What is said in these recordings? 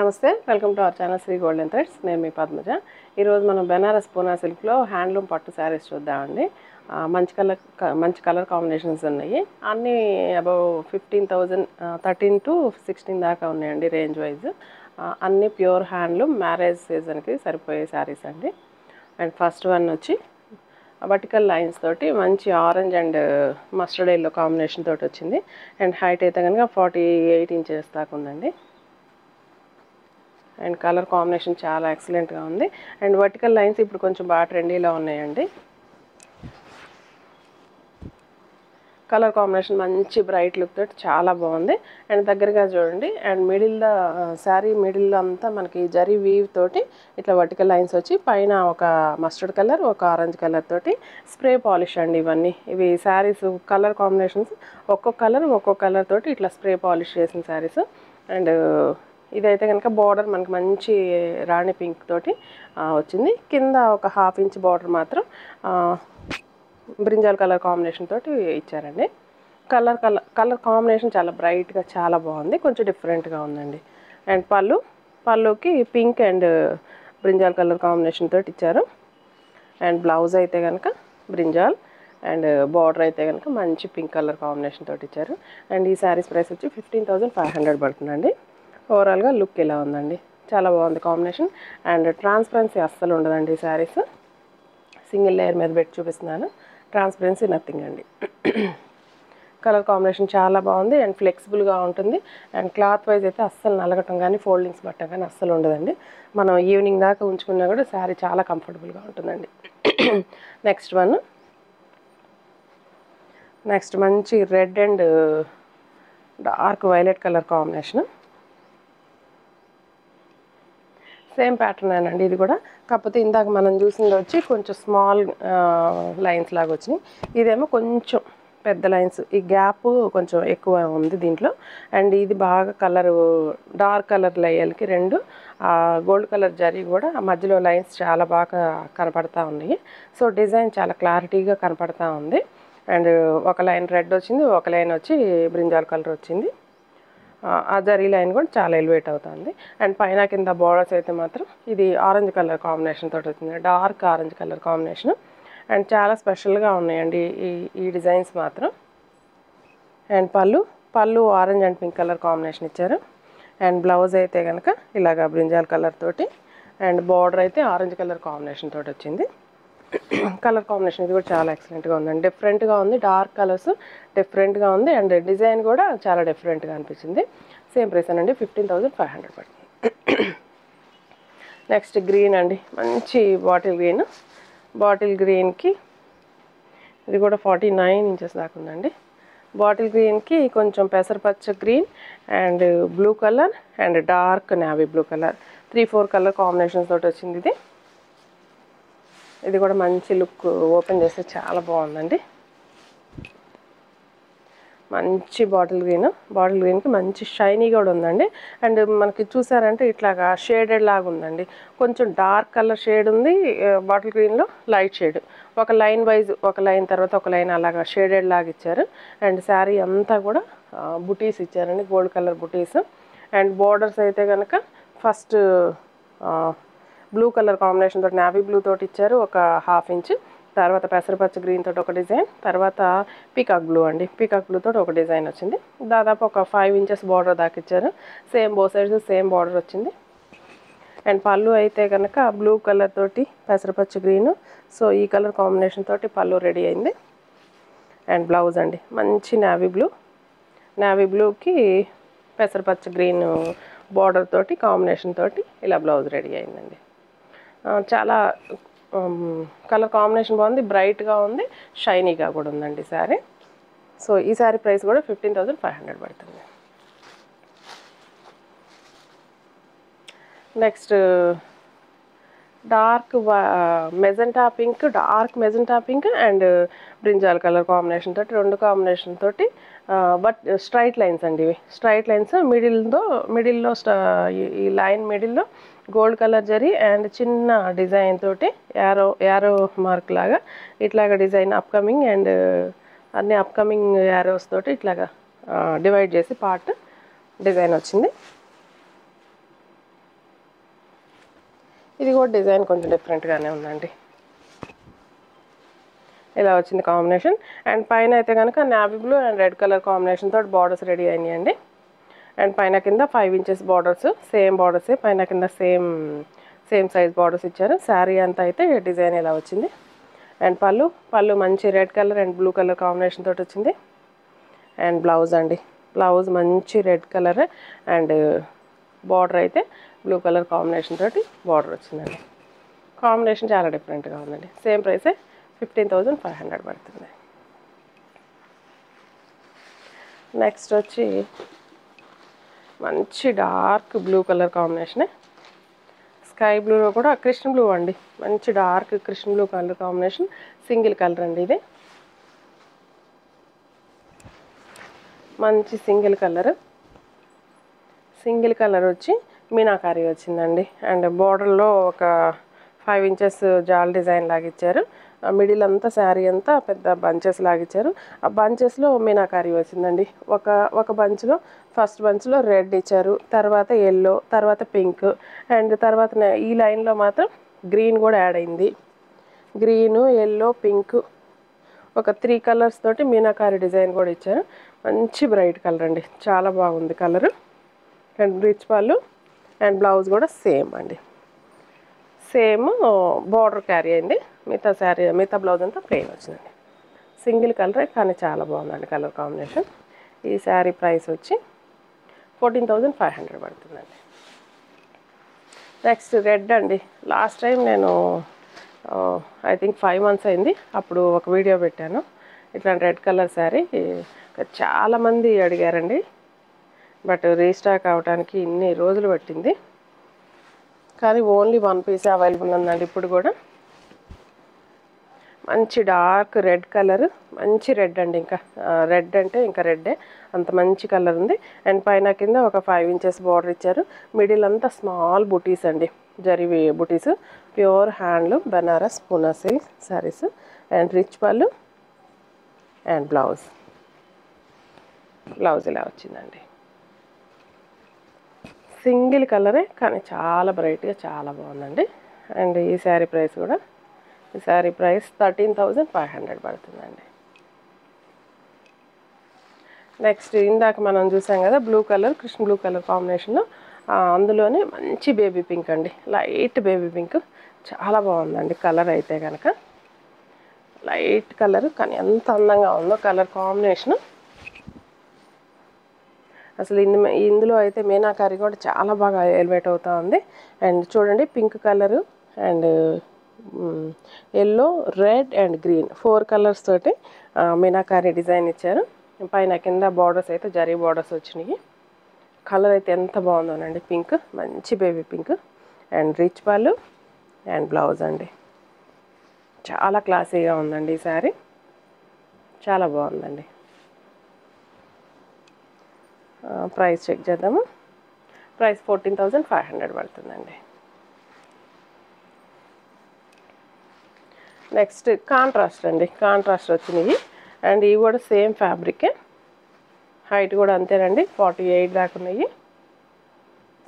నమస్తే welcome to our channel Sri golden threads. నేను మీ పద్మజ. ఈరోజు మనం బెనారస్ పూనా సిల్క్లో హ్యాండ్లూమ్ పట్టు శారీస్ చూద్దామండి. మంచి కలర్ కాంబినేషన్స్ ఉన్నాయి. అన్నీ అబౌవ్ 15,000 13 to 16 దాకా ఉన్నాయండి రేంజ్ వైజ్. అన్నీ ప్యూర్ హ్యాండ్లూమ్ మ్యారేజ్ సీజన్కి సరిపోయే శారీస్ అండి. అండ్ ఫస్ట్ వన్ వచ్చి వర్టికల్ లైన్స్ తోటి మంచి orange and mustard yellow combination తోటి వచ్చింది. అండ్ హైట్ అయితే కనుక 48 inches దాకా ఉందండి. అండ్ కలర్ కాంబినేషన్ చాలా ఎక్సలెంట్గా ఉంది. అండ్ వర్టికల్ లైన్స్ ఇప్పుడు కొంచెం బాగా ట్రెండీలో ఉన్నాయండి. కలర్ కాంబినేషన్ మంచి బ్రైట్ లుక్ తోటి చాలా బాగుంది. అండ్ దగ్గరగా చూడండి. అండ్ శారీ మిడిల్లో అంతా మనకి జరీ వీవ్ తోటి ఇట్లా వర్టికల్ లైన్స్ వచ్చి పైన ఒక మస్టర్డ్ కలర్ ఒక ఆరెంజ్ కలర్ తోటి స్ప్రే పాలిష్ అండి. ఇవి శారీస్ కలర్ కాంబినేషన్స్ ఒక్కొక్క కలర్ తోటి ఇట్లా స్ప్రే పాలిష్ చేసిన శారీస్. అండ్ ఇదైతే కనుక బార్డర్ మనకి మంచి రాణి పింక్ తోటి వచ్చింది. కింద ఒక 1/2 inch బార్డర్ మాత్రం బ్రింజాల్ కలర్ కాంబినేషన్ తోటి ఇచ్చారండి. కలర్ కాంబినేషన్ చాలా బ్రైట్గా చాలా బాగుంది. కొంచెం డిఫరెంట్గా ఉందండి. అండ్ పళ్ళుకి pink and brinjal colour combination తోటి ఇచ్చారు. అండ్ బ్లౌజ్ అయితే కనుక బ్రింజాల్ అండ్ బార్డర్ అయితే కనుక మంచి పింక్ కలర్ కాంబినేషన్ తోటి ఇచ్చారు. అండ్ ఈ శారీస్ ప్రైస్ వచ్చి 15,500 పడుతుందండి. ఓవరాల్గా లుక్ ఇలా ఉందండి. చాలా బాగుంది కాంబినేషన్. అండ్ ట్రాన్స్పరెన్సీ అస్సలు ఉండదండి ఈ శారీస్. సింగిల్ లేయర్ మీద పెట్టి చూపిస్తున్నాను. ట్రాన్స్పరెన్సీ నథింగ్ అండి. కలర్ కాంబినేషన్ చాలా బాగుంది. అండ్ ఫ్లెక్సిబుల్గా ఉంటుంది. అండ్ క్లాత్ వైజ్ అయితే అస్సలు నలగటం కానీ ఫోల్డింగ్స్ పట్టడం కానీ అస్సలు ఉండదండి. మనం ఈవినింగ్ దాకా ఉంచుకున్నా కూడా శారీ చాలా కంఫర్టబుల్గా ఉంటుందండి. నెక్స్ట్ మంచి red and dark violet colour combination. Same pattern అండి ఇది కూడా. కాకపోతే ఇందాక మనం చూసింది వచ్చి కొంచెం స్మాల్ లైన్స్ లాగా వచ్చినాయి. ఇదేమో కొంచెం పెద్ద లైన్స్. ఈ గ్యాప్ కొంచెం ఎక్కువ ఉంది దీంట్లో. అండ్ ఇది బాగా డార్క్ కలర్ లైన్కి గోల్డ్ కలర్ జరీ కూడా ఆ మధ్యలో లైన్స్ చాలా బాగా కనపడతా ఉన్నాయి. సో డిజైన్ చాలా క్లారిటీగా కనపడతా ఉంది. అండ్ ఒక లైన్ రెడ్ వచ్చింది, ఒక లైన్ వచ్చి బ్రింజాల్ కలర్ వచ్చింది. ఆ జరీ లైన్ కూడా చాలా ఎలివేట్ అవుతుంది. అండ్ పైన కింద బార్డర్స్ అయితే మాత్రం ఇది ఆరెంజ్ కలర్ కాంబినేషన్ తోటి వచ్చింది. Dark orange colour combination. And చాలా స్పెషల్గా ఉన్నాయండి ఈ డిజైన్స్ మాత్రం. అండ్ పళ్ళు orange and pink colour combination ఇచ్చారు. అండ్ బ్లౌజ్ అయితే కనుక ఇలాగా బ్రింజాల్ కలర్ తోటి అండ్ బార్డర్ అయితే ఆరెంజ్ కలర్ కాంబినేషన్ తోటి వచ్చింది. కలర్ కాంబినేషన్ ఇది కూడా చాలా ఎక్సలెంట్గా ఉందండి. డిఫరెంట్గా ఉంది. డార్క్ కలర్స్ డిఫరెంట్గా ఉంది. అండ్ డిజైన్ కూడా చాలా డిఫరెంట్గా అనిపించింది. సేమ్ ప్రైస్ అండి, 15,500 పడుతుంది. నెక్స్ట్ గ్రీన్ అండి. మంచి బాటిల్ గ్రీన్కి ఇది కూడా 49 inches దాకా ఉందండి. బాటిల్ గ్రీన్కి కొంచెం పెసరపచ్చ green and blue colour and dark navy blue colour 3-4 colour combinations తోటి వచ్చింది. ఇది కూడా మంచి లుక్. ఓపెన్ చేస్తే చాలా బాగుందండి. మంచి బాటిల్ గ్రీన్కి మంచి షైనీ కూడా ఉందండి. అండ్ మనకి చూసారంటే ఇట్లాగా షేడెడ్ లాగా ఉందండి. కొంచెం డార్క్ కలర్ షేడ్ ఉంది బాటిల్ గ్రీన్లో, లైట్ షేడ్. ఒక లైన్ వైజ్ ఒక లైన్ తర్వాత ఒక లైన్ అలాగా షేడెడ్ లాగా ఇచ్చారు. అండ్ శారీ అంతా కూడా బుటీస్ ఇచ్చారండి, gold colour buttis. And borders అయితే కనుక ఫస్ట్ బ్లూ కలర్ కాంబినేషన్ తోటి నేవీ బ్లూ తోటి ఇచ్చారు ఒక 1/2 inch. తర్వాత పెసరపచ్చ గ్రీన్ తోటి ఒక డిజైన్, తర్వాత పీకాక్ బ్లూ తోటి ఒక డిజైన్ వచ్చింది. దాదాపు ఒక 5 inches బార్డర్ దాకా ఇచ్చారు. Same both sides same border వచ్చింది. అండ్ పళ్ళు అయితే కనుక బ్లూ కలర్ తోటి పెసరపచ్చ గ్రీన్. సో ఈ కలర్ కాంబినేషన్ తోటి పళ్ళు రెడీ అయింది. అండ్ బ్లౌజ్ అండి మంచి నేవీ బ్లూకి పెసరపచ్చ గ్రీన్ బార్డర్ తోటి కాంబినేషన్ తోటి ఇలా బ్లౌజ్ రెడీ అయిందండి. చాలా కలర్ కాంబినేషన్ బాగుంది, బ్రైట్గా ఉంది, షైనీగా కూడా ఉందండి శారీ. సో ఈ శారీ ప్రైస్ కూడా 15,500 పడుతుంది. Next dark magenta pink and brinjal colour combination తోటి కాంబినేషన్ తోటి బట్ స్ట్రైట్ లైన్స్ అండి. ఇవి స్ట్రైట్ లైన్స్ మిడిల్లో ఈ లైన్ మిడిల్లో గోల్డ్ కలర్ జరీ అండ్ చిన్న డిజైన్ తోటి యారో మార్క్ లాగా ఇట్లాగా డిజైన్ అప్కమింగ్ అండ్ అన్ని అప్కమింగ్ యారోస్ తోటి ఇట్లాగా డివైడ్ చేసి పార్ట్ డిజైన్ వచ్చింది. ఇది కూడా డిజైన్ కొంచెం డిఫరెంట్గానే ఉందండి. ఇలా వచ్చింది కాంబినేషన్. అండ్ పైన అయితే కనుక navy blue and red colour combination తోటి బార్డర్స్ రెడీ అయినాయండి. అండ్ పైన కింద 5 ఇంచెస్ బార్డర్స్, సేమ్ బార్డర్సే పైన కింద సేమ్ సైజ్ బార్డర్స్ ఇచ్చారు. శారీ అంతా అయితే డిజైన్ ఇలా వచ్చింది. అండ్ పళ్ళు మంచి red colour and blue colour combination తోటి వచ్చింది. అండ్ బ్లౌజ్ అండి, బ్లౌజ్ మంచి రెడ్ కలర్ అండ్ బార్డర్ అయితే బ్లూ కలర్ కాంబినేషన్ తోటి బార్డర్ వచ్చిందండి. కాంబినేషన్ చాలా డిఫరెంట్గా ఉందండి. సేమ్ ప్రైసే 15,500 పడుతుంది. నెక్స్ట్ వచ్చి మంచి డార్క్ బ్లూ కలర్ కాంబినేషనే. స్కై బ్లూలో కూడా కృష్ణ బ్లూ అండి, మంచి dark Krishna blue colour combination. Single colour అండి ఇది, మంచి సింగిల్ కలర్ వచ్చి మీనాకారి వచ్చిందండి. అండ్ బార్డర్లో ఒక 5 ఇంచెస్ జాల్ డిజైన్ లాగా ఇచ్చారు. మిడిల్ అంతా శారీ అంతా పెద్ద బంచెస్ లాగా ఇచ్చారు. ఆ బంచెస్లో మీనాకారి వచ్చిందండి. ఒక బంచ్లో ఫస్ట్ బంచ్లో రెడ్ ఇచ్చారు, తర్వాత ఎల్లో, తర్వాత పింక్, అండ్ తర్వాత ఈ లైన్లో మాత్రం గ్రీన్ కూడా యాడ్ అయింది. గ్రీను, ఎల్లో, పింక్, ఒక 3 కలర్స్ తోటి మీనాకారి డిజైన్ కూడా ఇచ్చారు. మంచి బ్రైట్ కలర్ అండి, చాలా బాగుంది కలరు. అండ్ రిచ్ పళ్ళు అండ్ బ్లౌజ్ కూడా సేమ్ అండి, సేమ్ బార్డర్ క్యారీ అయింది. మిగతా బ్లౌజ్ అంతా ప్లెయిన్ వచ్చిందండి. సింగిల్ కలరే కానీ చాలా బాగుందండి కలర్ కాంబినేషన్. ఈ శారీ ప్రైస్ వచ్చి 14,500 పడుతుందండి. నెక్స్ట్ రెడ్ అండి. లాస్ట్ టైం నేను ఐ థింక్ 5 months అయింది, అప్పుడు ఒక వీడియో పెట్టాను. ఇట్లాంటి రెడ్ కలర్ శారీ చాలామంది అడిగారండి. బట్ రీస్టాక్ అవడానికి ఇన్ని రోజులు పట్టింది. కానీ ఓన్లీ 1 పీస్ అవైలబుల్ ఉందండి ఇప్పుడు కూడా. మంచి డార్క్ రెడ్ కలర్, మంచి రెడ్ అండి, ఇంకా రెడ్ అంటే ఇంకా రెడ్డే, అంత మంచి కలర్ ఉంది. అండ్ పైన కింద ఒక 5 ఇంచెస్ బార్డర్ ఇచ్చారు. మిడిల్ అంతా స్మాల్ బుటీస్ అండి, జరివి బుటీస్, pure handloom Banaras Poona silk saris. And rich పళ్ళు అండ్ బ్లౌజ్ ఇలా వచ్చిందండి. సింగిల్ కలరే కానీ చాలా బ్రైట్గా చాలా బాగుందండి. అండ్ ఈ శారీ ప్రైస్ 13,500 పడుతుందండి. నెక్స్ట్ ఇందాక మనం చూసాం కదా blue colour, Krishna blue colour కాంబినేషన్లో, అందులోనే మంచి బేబీ పింక్ అండి, లైట్ బేబీ పింక్, చాలా బాగుందండి కలర్ అయితే కనుక. లైట్ కలర్ కానీ ఎంత అందంగా ఉందో కలర్ కాంబినేషను. అసలు ఇందులో అయితే మీనాకారి కూడా చాలా బాగా ఎలివేట్ అవుతూ ఉంది. అండ్ చూడండి pink colour and yellow, red and green 4 colours తోటి మీనాకారి డిజైన్ ఇచ్చారు. పైన కింద బార్డర్స్ అయితే జరీ బార్డర్స్ వచ్చినాయి. కలర్ అయితే ఎంత బాగుందోనండి, పింక్, మంచి బేబీ పింక్. అండ్ రిచ్ పళ్ళు అండ్ బ్లౌజ్ అండి, చాలా క్లాసీగా ఉందండి ఈ శారీ, చాలా బాగుందండి. ప్రైస్ చెక్ చేద్దాము. ప్రైస్ 14,500 పడుతుందండి. నెక్స్ట్ కాంట్రాస్ట్ అండి, కాంట్రాస్ట్ వచ్చినాయి. అండ్ ఇవి కూడా సేమ్ ఫ్యాబ్రికే, హైట్ కూడా అంతేనండి, 48 దాకా ఉన్నాయి.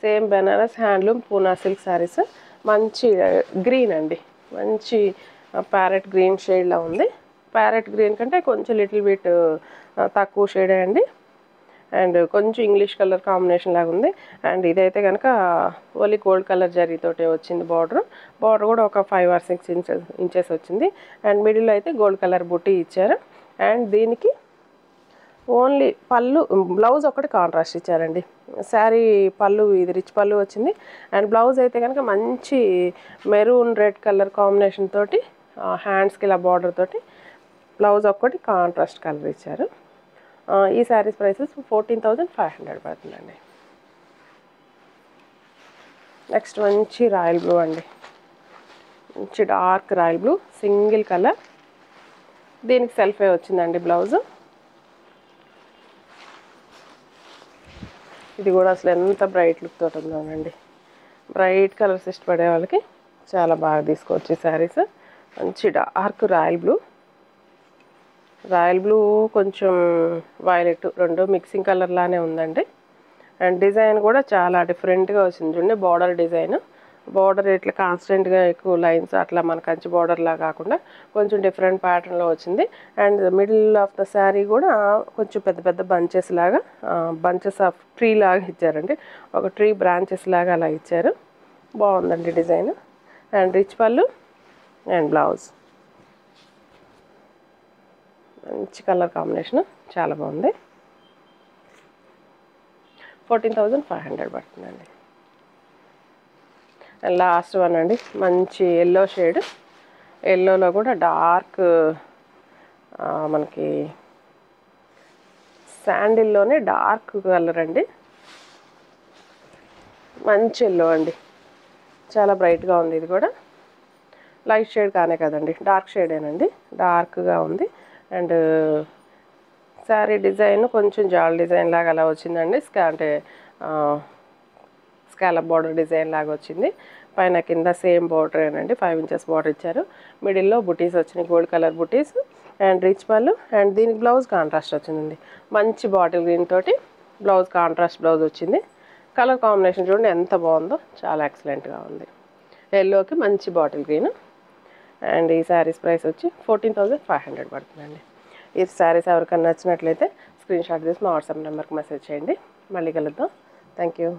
Same Banaras handloom Poona silk saris. మంచి గ్రీన్ అండి, మంచి ప్యారెట్ గ్రీన్ షేడ్లో ఉంది. ప్యారెట్ గ్రీన్ కంటే కొంచెం లిటిల్ బిట్ తక్కువ షేడే అండి. అండ్ కొంచెం ఇంగ్లీష్ కలర్ కాంబినేషన్ లాగా ఉంది. అండ్ ఇదైతే కనుక ఓన్లీ గోల్డ్ కలర్ జరీతోటే వచ్చింది. బార్డర్ కూడా ఒక 5 or 6 ఇంచెస్ వచ్చింది. అండ్ మిడిల్లో అయితే గోల్డ్ కలర్ బుట్టి ఇచ్చారు. అండ్ దీనికి ఓన్లీ పళ్ళు, బ్లౌజ్ ఒకటి కాంట్రాస్ట్ ఇచ్చారండి. శారీ పళ్ళు ఇది రిచ్ పళ్ళు వచ్చింది. అండ్ బ్లౌజ్ అయితే కనుక మంచి మెరూన్ రెడ్ కలర్ కాంబినేషన్ తోటి హ్యాండ్స్కి ఇలా బార్డర్ తోటి బ్లౌజ్ ఒక్కటి కాంట్రాస్ట్ కలర్ ఇచ్చారు. ఈ శారీస్ ప్రైసెస్ 14,500 పడుతుందండి. నెక్స్ట్ మంచి రాయల్ బ్లూ అండి, మంచి dark royal blue, single colour. దీనికి సెల్ఫే వచ్చిందండి బ్లౌజు. ఇది కూడా అసలు ఎంత బ్రైట్ లుక్ తోటి ఉందోనండి. బ్రైట్ కలర్స్ ఇష్టపడే వాళ్ళకి చాలా బాగా తీసుకోవచ్చు ఈ శారీస్. మంచి డార్క్ రాయల్ బ్లూ కొంచెం వైలెట్, రెండు మిక్సింగ్ కలర్ లానే ఉందండి. అండ్ డిజైన్ కూడా చాలా డిఫరెంట్గా వచ్చింది చూడండి, బార్డర్ డిజైన్ బార్డర్ ఇట్లా కాన్స్టెంట్గా ఎక్కువ లైన్స్ అట్లా మన కంచి బార్డర్లా కాకుండా కొంచెం డిఫరెంట్ ప్యాటర్న్లో వచ్చింది. And middle of the sari కూడా కొంచెం పెద్ద పెద్ద బంచెస్ లాగా, బంచెస్ ఆఫ్ ట్రీ లాగా ఇచ్చారండి. ఒక ట్రీ బ్రాంచెస్ లాగా అలా ఇచ్చారు. బాగుందండి డిజైన్. అండ్ రిచ్ పళ్ళు అండ్ బ్లౌజ్ మంచి కలర్ కాంబినేషన్, చాలా బాగుంది. 14,500 పడుతుందండి. అండ్ లాస్ట్ వన్ అండి, మంచి ఎల్లో షేడ్. ఎల్లోలో కూడా డార్క్ మనకి శాండిల్లోనే డార్క్ కలర్ అండి. మంచి ఎల్లో అండి, చాలా బ్రైట్గా ఉంది. ఇది కూడా లైట్ షేడ్ కానే కదండి, డార్క్ షేడేనండి, డార్క్గా ఉంది. అండ్ శారీ డిజైన్ కొంచెం జాల్ డిజైన్ లాగా అలా వచ్చిందండి. అంటే స్కాలప్ బార్డర్ డిజైన్ లాగా వచ్చింది. పైన కింద సేమ్ బార్డరేనండి, 5 ఇంచెస్ బార్డర్ ఇచ్చారు. మిడిల్లో బుటీస్ వచ్చినాయి, gold colour buttis. And rich పళ్ళు. అండ్ దీనికి బ్లౌజ్ కాంట్రాస్ట్ వచ్చిందండి, మంచి బాటిల్ గ్రీన్ తోటి బ్లౌజ్ కాంట్రాస్ట్ బ్లౌజ్ వచ్చింది. కలర్ కాంబినేషన్ చూడండి ఎంత బాగుందో, చాలా ఎక్సలెంట్గా ఉంది. ఎల్లోకి మంచి బాటిల్ గ్రీన్. అండ్ ఈ శారీస్ ప్రైస్ వచ్చి 14,500 పడుతుందండి. ఈ శారీస్ ఎవరికైనా నచ్చినట్లయితే స్క్రీన్ షాట్ తీసి మా వాట్సాప్ నెంబర్కి మెసేజ్ చేయండి. మళ్ళీ కలుద్దాం. Thank you.